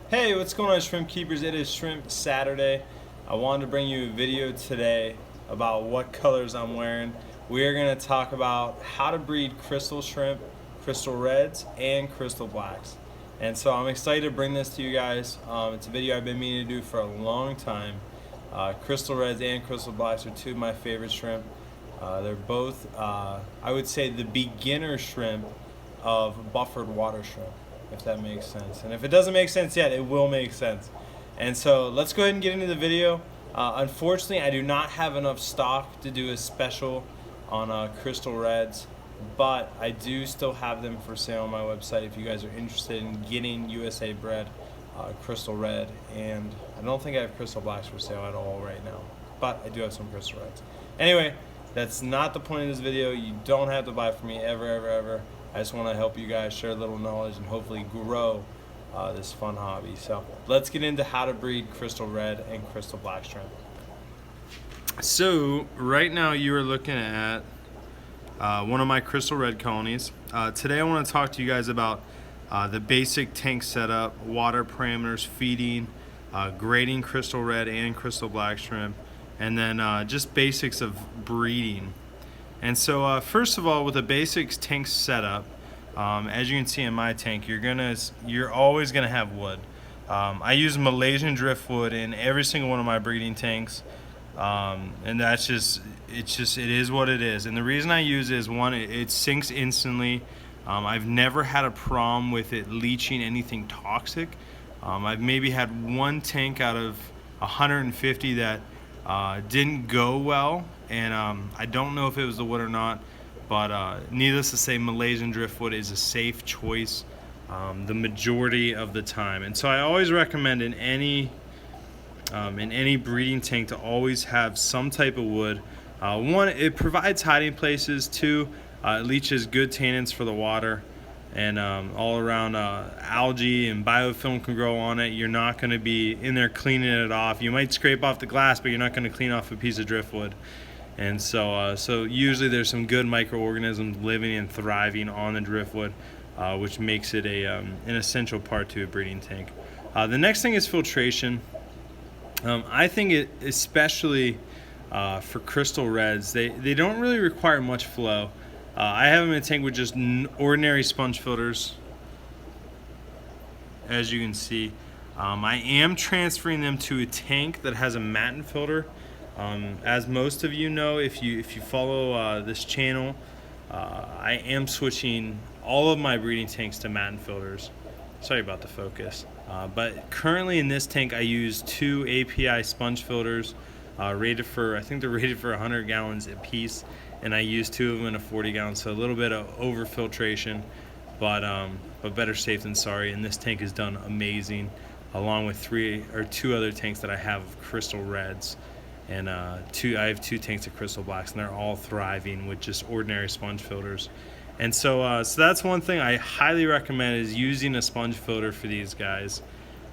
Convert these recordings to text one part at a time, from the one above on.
Hey, what's going on, shrimp keepers? It is Shrimp Saturday. I wanted to bring you a video today about what colors I'm wearing. We are going to talk about how to breed crystal shrimp, crystal reds, and crystal blacks. And so I'm excited to bring this to you guys. It's a video I've been meaning to do for a long time. Crystal reds and crystal blacks are two of my favorite shrimp. They're both, I would say, the beginner shrimp of buffered water shrimp, if that makes sense. And if it doesn't make sense yet, it will make sense. And so let's go ahead and get into the video. Unfortunately, I do not have enough stock to do a special on crystal reds, but I do still have them for sale on my website if you guys are interested in getting USA bred crystal red. And I don't think I have crystal blacks for sale at all right now, but I do have some crystal reds. Anyway, that's not the point of this video. You don't have to buy from me ever. I just want to help you guys share a little knowledge and hopefully grow this fun hobby. So let's get into how to breed crystal red and crystal black shrimp. So right now you are looking at one of my crystal red colonies. Today I want to talk to you guys about the basic tank setup, water parameters, feeding, grading crystal red and crystal black shrimp, and then just basics of breeding. And so first of all, with a basics tank setup, as you can see in my tank, you're always gonna have wood. I use Malaysian driftwood in every single one of my breeding tanks, and it is what it is. And the reason I use it is, one, it sinks instantly. I've never had a problem with it leaching anything toxic. I've maybe had one tank out of 150 that didn't go well, and I don't know if it was the wood or not, but needless to say, Malaysian driftwood is a safe choice the majority of the time. And so I always recommend in any breeding tank to always have some type of wood. One, it provides hiding places. Two, it leaches good tannins for the water, and all around algae and biofilm can grow on it. You're not going to be in there cleaning it off. You might scrape off the glass, but you're not going to clean off a piece of driftwood. And so usually there's some good microorganisms living and thriving on the driftwood, which makes it an essential part to a breeding tank. The next thing is filtration. I think it, especially for crystal reds, they don't really require much flow. I have them in a tank with just ordinary sponge filters, as you can see. I am transferring them to a tank that has a matin filter. As most of you know, if you follow this channel, I am switching all of my breeding tanks to matin filters. Sorry about the focus. But currently in this tank I use 2 API sponge filters, rated for, I think they're rated for 100 gallons a piece, and I use 2 of them in a 40 gallon, so a little bit of over filtration, but better safe than sorry. And this tank is done amazing, along with 2 other tanks that I have of crystal reds, and I have 2 tanks of crystal blacks, and they're all thriving with just ordinary sponge filters. And so that's one thing I highly recommend, is using a sponge filter for these guys.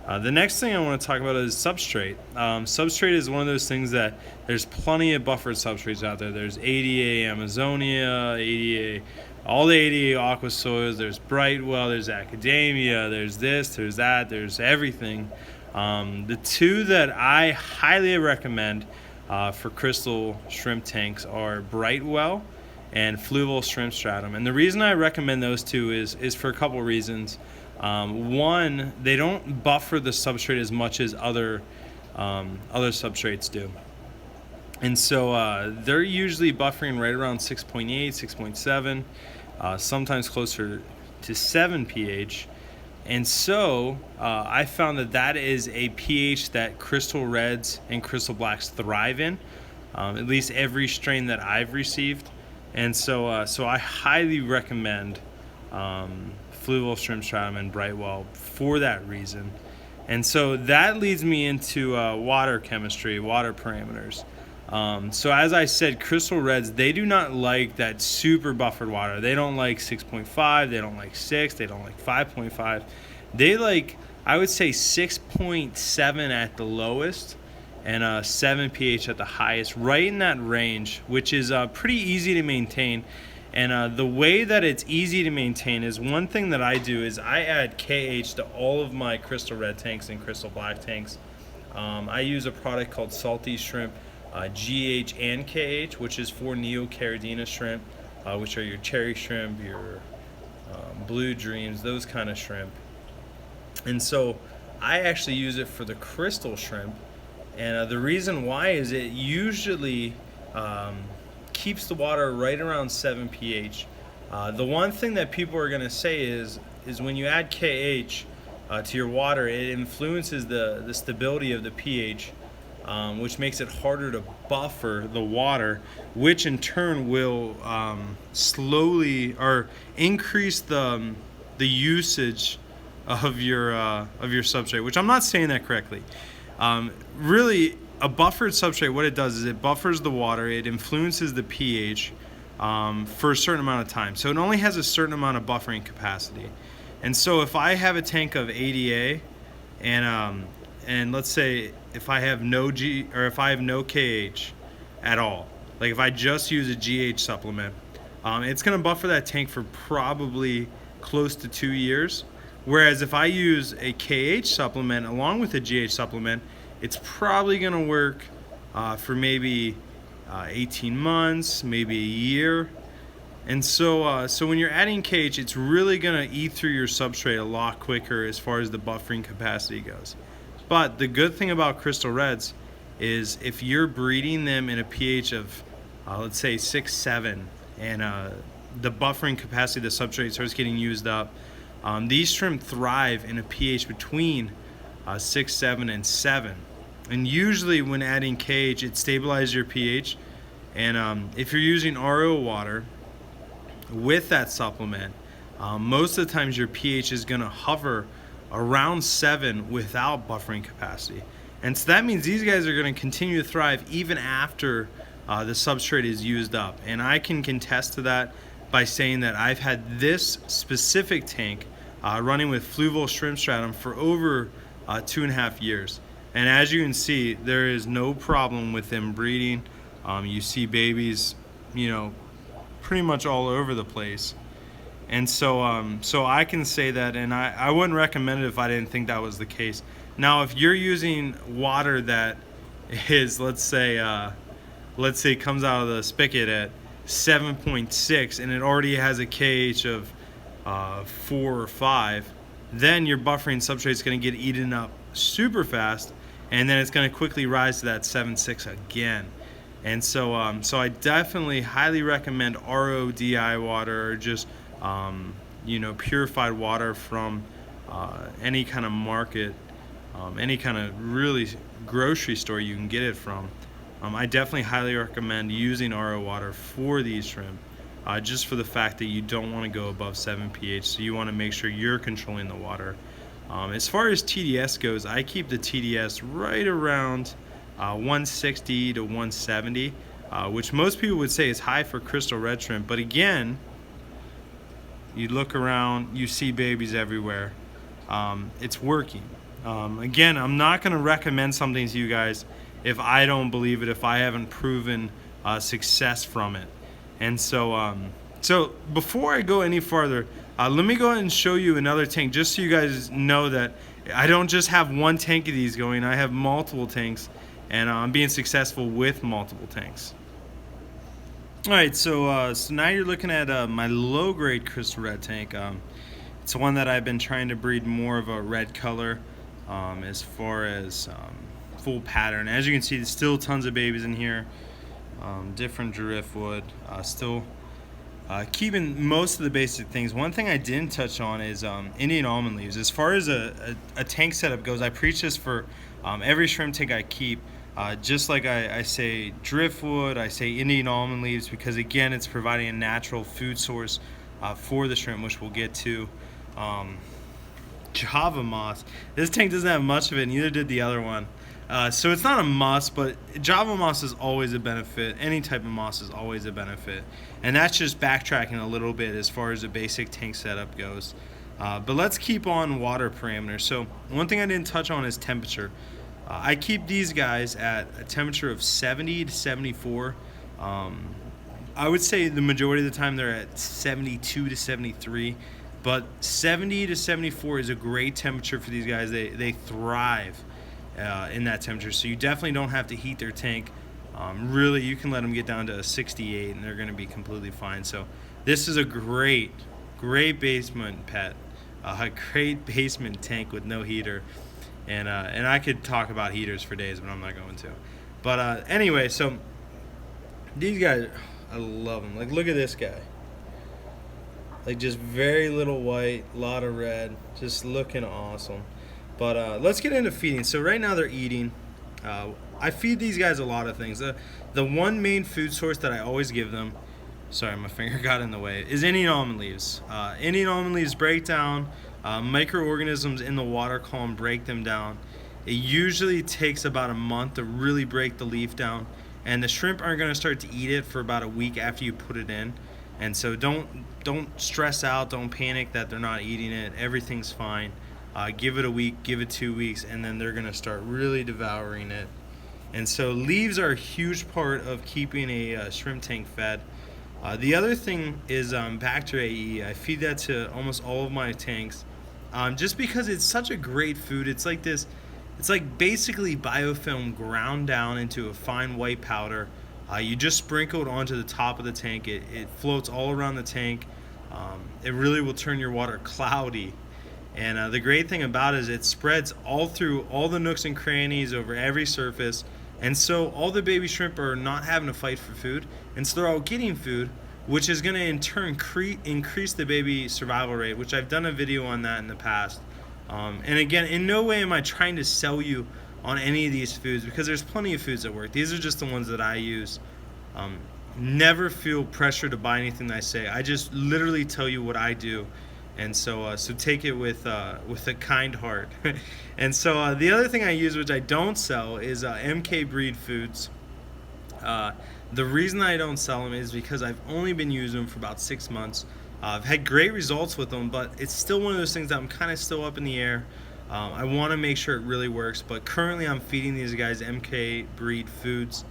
The next thing I want to talk about is substrate. Substrate is one of those things that there's plenty of buffered substrates out there. There's ADA Amazonia, ADA, all the ADA aqua soils. There's Brightwell, there's Academia, there's this, there's that, there's everything. The 2 that I highly recommend for crystal shrimp tanks are Brightwell and Fluval Shrimp Stratum. And the reason I recommend those 2 is for a couple reasons. One, they don't buffer the substrate as much as other substrates do. And so they're usually buffering right around 6.8, 6.7, sometimes closer to 7 pH. And so I found that is a pH that crystal reds and crystal blacks thrive in, at least every strain that I've received. And so I highly recommend Fluval Shrimp Stratum and Brightwell for that reason. And so that leads me into water chemistry, water parameters. So as I said, crystal reds, they do not like that super buffered water. They don't like 6.5, they don't like 6, they don't like 5.5. They like, I would say, 6.7 at the lowest and 7 pH at the highest, right in that range, which is pretty easy to maintain. And the way that it's easy to maintain is, one thing that I do is I add KH to all of my crystal red tanks and crystal black tanks. I use a product called Salty Shrimp, GH and KH, which is for Neocaridina shrimp, which are your cherry shrimp, your blue dreams, those kind of shrimp. And so I actually use it for the crystal shrimp, and the reason why is it usually keeps the water right around 7 pH. The one thing that people are going to say is when you add KH to your water, it influences the stability of the pH, which makes it harder to buffer the water, which in turn will slowly or increase the usage of your substrate, which I'm not saying that correctly. Really, a buffered substrate, what it does is it buffers the water, it influences the pH for a certain amount of time. So it only has a certain amount of buffering capacity. And so if I have a tank of ADA and let's say if I have no KH at all, like if I just use a GH supplement, it's going to buffer that tank for probably close to 2 years. Whereas if I use a KH supplement along with a GH supplement, it's probably going to work for maybe 18 months, maybe a year. And so when you're adding KH, it's really going to eat through your substrate a lot quicker as far as the buffering capacity goes. But the good thing about crystal reds is if you're breeding them in a pH of, let's say 6, 7, and the buffering capacity of the substrate starts getting used up, these shrimp thrive in a pH between 6, 7, and 7. And usually when adding KH, it stabilizes your pH. And if you're using RO water with that supplement, most of the times your pH is going to hover around 7 without buffering capacity. And so that means these guys are going to continue to thrive even after the substrate is used up. And I can contest to that by saying that I've had this specific tank running with fluval shrimp stratum for over 2.5 years. And as you can see, there is no problem with them breeding. You see babies, pretty much all over the place. And so so I can say that, and I wouldn't recommend it if I didn't think that was the case. Now, if you're using water that is, let's say comes out of the spigot at 7.6 and it already has a KH of 4 or 5, then your buffering substrate is going to get eaten up super fast, and then it's going to quickly rise to that 7.6 again. And so so I definitely highly recommend RODI water, or just purified water from any kind of market, any kind of really grocery store you can get it from. I definitely highly recommend using RO water for these shrimp, just for the fact that you don't want to go above 7 pH, so you want to make sure you're controlling the water. As far as TDS goes, I keep the TDS right around 160 to 170, which most people would say is high for crystal red shrimp. But again, you look around, you see babies everywhere. It's working. Again, I'm not going to recommend something to you guys if I don't believe it, if I haven't proven success from it. And so so before I go any farther, let me go ahead and show you another tank, just so you guys know that I don't just have one tank of these going. I have multiple tanks, and I'm being successful with multiple tanks. All right, so now you're looking at my low-grade crystal red tank. It's one that I've been trying to breed more of a red color, as far as full pattern. As you can see, there's still tons of babies in here. Different driftwood, still keeping most of the basic things. One thing I didn't touch on is Indian almond leaves. As far as a tank setup goes, I preach this for every shrimp tank I keep. Just like I say driftwood, I say Indian almond leaves, because again, it's providing a natural food source for the shrimp, which we'll get to. Java moss. This tank doesn't have much of it, neither did the other one. So it's not a must, but Java moss is always a benefit. Any type of moss is always a benefit. And that's just backtracking a little bit as far as the basic tank setup goes. But let's keep on water parameters. So one thing I didn't touch on is temperature. I keep these guys at a temperature of 70 to 74. I would say the majority of the time they're at 72 to 73, but 70 to 74 is a great temperature for these guys. They thrive in that temperature, so you definitely don't have to heat their tank. Really, you can let them get down to 68 and they're going to be completely fine. So this is a great basement pet, a great basement tank with no heater. And I could talk about heaters for days, but I'm not going to. But anyway, so these guys, I love them. Like, look at this guy. Like, just very little white, a lot of red, just looking awesome. But let's get into feeding. So right now they're eating. I feed these guys a lot of things. The one main food source that I always give them, sorry, my finger got in the way, is Indian almond leaves. Indian almond leaves break down microorganisms in the water column, break them down. It usually takes about a month to really break the leaf down, and the shrimp aren't going to start to eat it for about a week after you put it in. And so don't stress out, don't panic that they're not eating it. Everything's fine. Give it a week, give it 2 weeks, and then they're going to start really devouring it. And so leaves are a huge part of keeping a shrimp tank fed. The other thing is Bacter AE. I feed that to almost all of my tanks, just because it's such a great food. It's like this. It's like basically biofilm ground down into a fine white powder. You just sprinkle it onto the top of the tank. It floats all around the tank. It really will turn your water cloudy. And the great thing about it is it spreads all through all the nooks and crannies over every surface. And so all the baby shrimp are not having to fight for food. And so they're all getting food, which is going to in turn increase the baby survival rate, which I've done a video on that in the past. And again, in no way am I trying to sell you on any of these foods, because there's plenty of foods that work. These are just the ones that I use. Never feel pressure to buy anything that I say. I just literally tell you what I do. And so take it with a kind heart. And so the other thing I use, which I don't sell, is MK breed foods. The reason I don't sell them is because I've only been using them for about 6 months. I've had great results with them, but it's still one of those things that I'm kind of still up in the air. I want to make sure it really works, but currently I'm feeding these guys MK breed foods,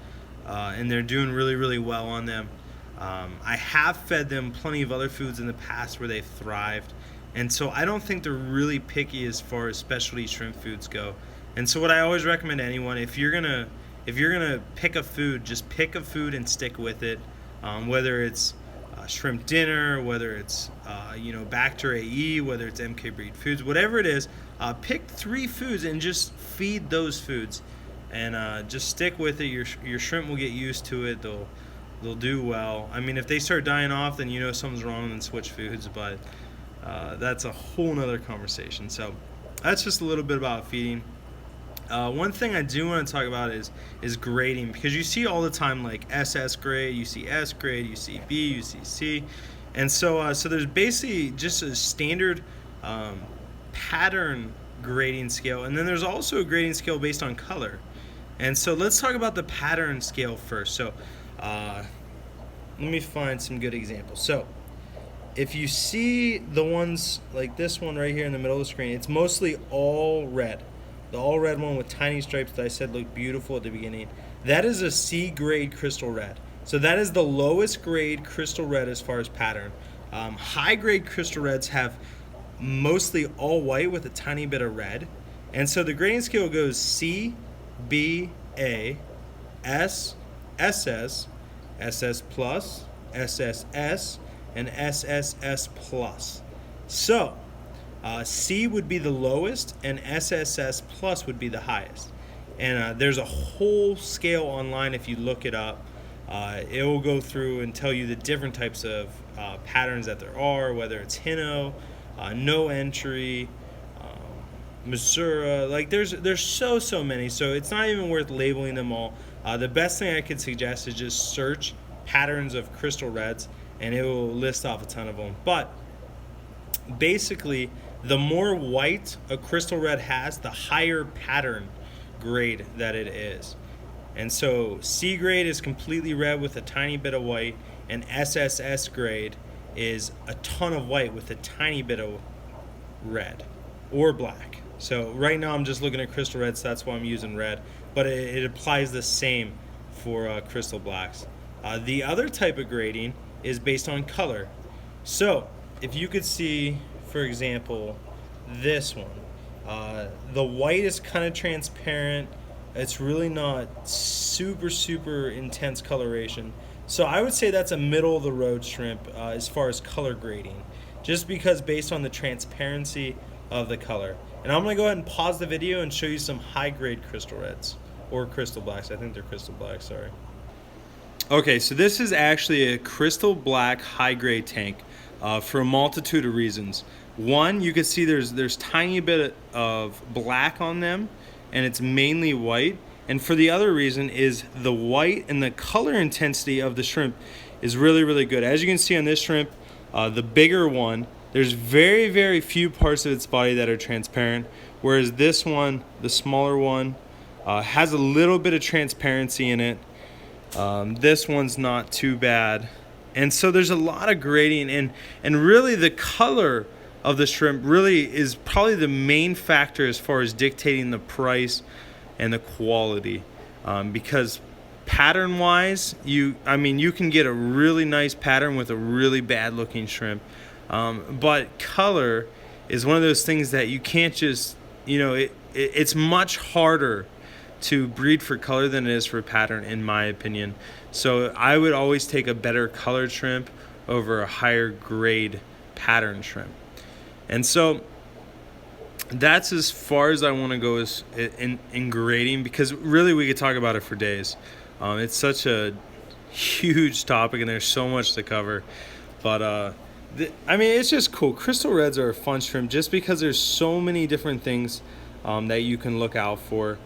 and they're doing really well on them. I have fed them plenty of other foods in the past where they've thrived, and so I don't think they're really picky as far as specialty shrimp foods go. And so what I always recommend to anyone, if you're gonna pick a food, just pick a food and stick with it. Whether it's shrimp dinner, whether it's Bacter AE, whether it's MK breed foods, whatever it is, pick 3 foods and just feed those foods, and just stick with it. Your shrimp will get used to it. They'll do well. I mean, if they start dying off, then you know something's wrong and switch foods, but that's a whole nother conversation. So that's just a little bit about feeding. One thing I do want to talk about is grading, because you see all the time like SS grade, you see S grade, you see B, you see C, and so there's basically just a standard pattern grading scale, and then there's also a grading scale based on color. And so let's talk about the pattern scale first. So let me find some good examples. So if you see the ones like this one right here in the middle of the screen, it's mostly all red. The all red one with tiny stripes that I said looked beautiful at the beginning, that is a C grade crystal red. So that is the lowest grade crystal red as far as pattern. High grade crystal reds have mostly all white with a tiny bit of red. And so the grading scale goes C, B, A, S, SS, SS plus, SSS, and SSS plus. So C would be the lowest, and SSS plus would be the highest. And there's a whole scale online if you look it up. It will go through and tell you the different types of patterns that there are, whether it's Hino, no entry, Missouri. Like there's so many, so it's not even worth labeling them all. The best thing I could suggest is just search patterns of crystal reds, and it will list off a ton of them. But basically, the more white a crystal red has, the higher pattern grade that it is. And so C grade is completely red with a tiny bit of white, and SSS grade is a ton of white with a tiny bit of red or black. So right now I'm just looking at crystal reds, so that's why I'm using red, but it applies the same for crystal blacks. The other type of grading is based on color. So if you could see, for example, this one, the white is kind of transparent. It's really not super intense coloration. So I would say that's a middle of the road shrimp as far as color grading, just because based on the transparency of the color. And I'm gonna go ahead and pause the video and show you some high grade crystal reds, or crystal blacks. I think they're crystal blacks, sorry. Okay, so this is actually a crystal black high grade tank for a multitude of reasons. One, you can see there's tiny bit of black on them, and it's mainly white. And for the other reason is the white and the color intensity of the shrimp is really good. As you can see on this shrimp, the bigger one, there's very few parts of its body that are transparent, whereas this one, the smaller one, has a little bit of transparency in it. This one's not too bad. And so there's a lot of grading, and really the color of the shrimp really is probably the main factor as far as dictating the price and the quality. Because pattern wise, you can get a really nice pattern with a really bad looking shrimp. But color is one of those things that you can't just, it's much harder to breed for color than it is for pattern, in my opinion. So I would always take a better colored shrimp over a higher grade pattern shrimp. And so that's as far as I want to go as in grading, because really we could talk about it for days. It's such a huge topic and there's so much to cover. But it's just cool. Crystal reds are a fun shrimp just because there's so many different things that you can look out for.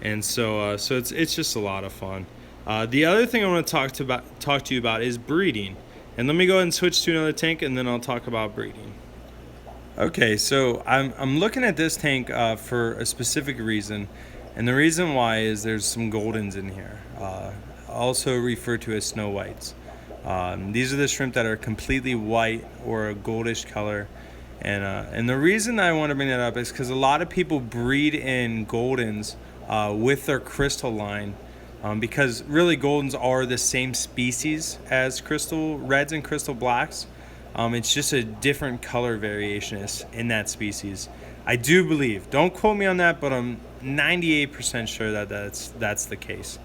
And so it's just a lot of fun. The other thing I want to talk to you about is breeding. And let me go ahead and switch to another tank, and then I'll talk about breeding. Okay, so I'm looking at this tank for a specific reason, and the reason why is there's some goldens in here, also referred to as snow whites. These are the shrimp that are completely white or a goldish color. And the reason I want to bring that up is because a lot of people breed in goldens with their crystal line, because really goldens are the same species as crystal reds and crystal blacks. It's just a different color variation in that species. I do believe, don't quote me on that, but I'm 98% sure that that's the case.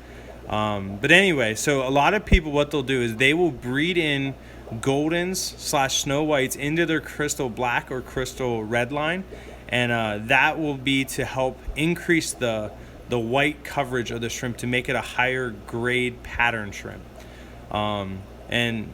But anyway, so a lot of people, what they'll do is they will breed in goldens / snow whites into their crystal black or crystal red line, and that will be to help increase the white coverage of the shrimp to make it a higher grade pattern shrimp. And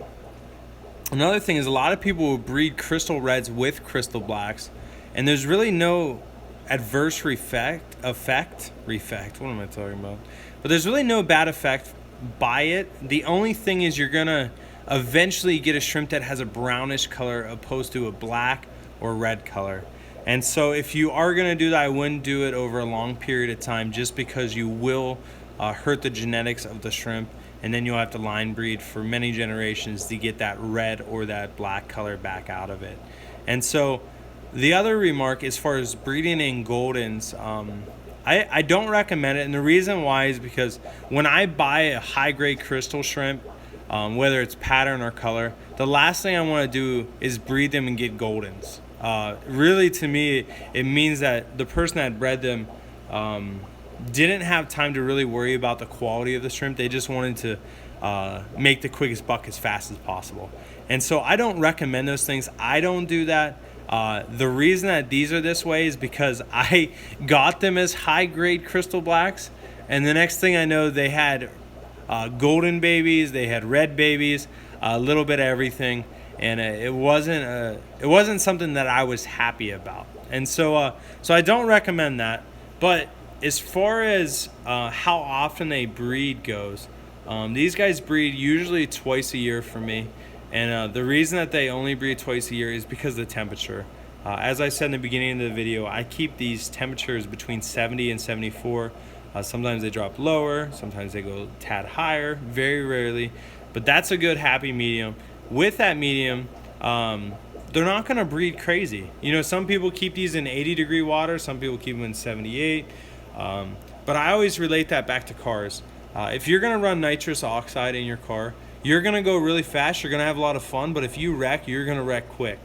another thing is a lot of people will breed crystal reds with crystal blacks, and there's really no adverse effect. What am I talking about? But there's really no bad effect by it. The only thing is you're gonna eventually get a shrimp that has a brownish color opposed to a black or red color. And so if you are gonna do that, I wouldn't do it over a long period of time, just because you will hurt the genetics of the shrimp, and then you'll have to line breed for many generations to get that red or that black color back out of it. And so the other remark as far as breeding in goldens, I don't recommend it, and the reason why is because when I buy a high grade crystal shrimp, whether it's pattern or color, the last thing I want to do is breed them and get goldens. Really, to me, it means that the person that bred them didn't have time to really worry about the quality of the shrimp. They just wanted to make the quickest buck as fast as possible. And so I don't recommend those things. I don't do that. The reason that these are this way is because I got them as high grade crystal blacks, and the next thing I know, they had golden babies, they had red babies, a little bit of everything, and it wasn't something that I was happy about. And so I don't recommend that. But as far as how often they breed goes, these guys breed usually twice a year for me. And the reason that they only breed twice a year is because of the temperature. As I said in the beginning of the video, I keep these temperatures between 70 and 74. Sometimes they drop lower, sometimes they go a tad higher, very rarely. But that's a good happy medium. With that medium, they're not going to breed crazy. Some people keep these in 80-degree water, some people keep them in 78. But I always relate that back to cars. If you're gonna run nitrous oxide in your car, you're gonna go really fast, you're gonna have a lot of fun, but if you wreck, you're gonna wreck quick.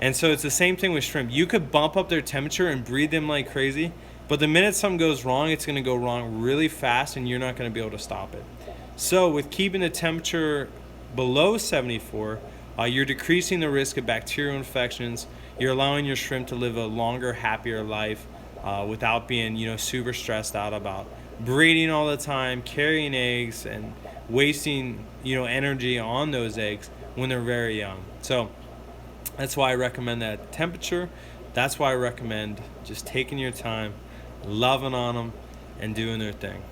And so it's the same thing with shrimp. You could bump up their temperature and breed them like crazy, but the minute something goes wrong, it's gonna go wrong really fast and you're not gonna be able to stop it. So with keeping the temperature below 74, you're decreasing the risk of bacterial infections. You're allowing your shrimp to live a longer, happier life without being, super stressed out about breeding all the time, carrying eggs, and wasting, energy on those eggs when they're very young. So that's why I recommend that temperature. That's why I recommend just taking your time, loving on them, and doing their thing.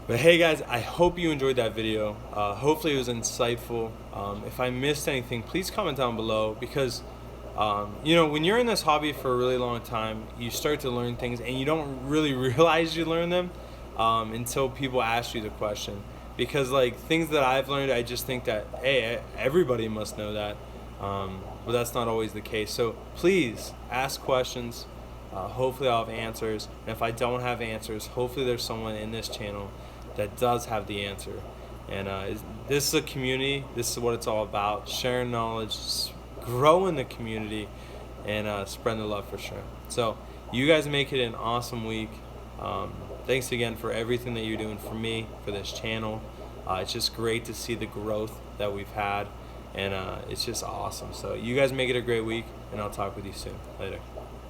But hey guys, I hope you enjoyed that video. Hopefully it was insightful. If I missed anything, please comment down below, because when you're in this hobby for a really long time, you start to learn things and you don't really realize you learn them until people ask you the question. Because like things that I've learned, I just think that, hey, everybody must know that, but that's not always the case. So please ask questions. Hopefully I'll have answers, and if I don't have answers, hopefully there's someone in this channel that does have the answer. And this is a community. This is what it's all about: sharing knowledge, growing the community, and spreading the love for shrimp. So you guys make it an awesome week. Thanks again for everything that you're doing for me, for this channel. It's just great to see the growth that we've had, and it's just awesome. So you guys make it a great week, and I'll talk with you soon. Later.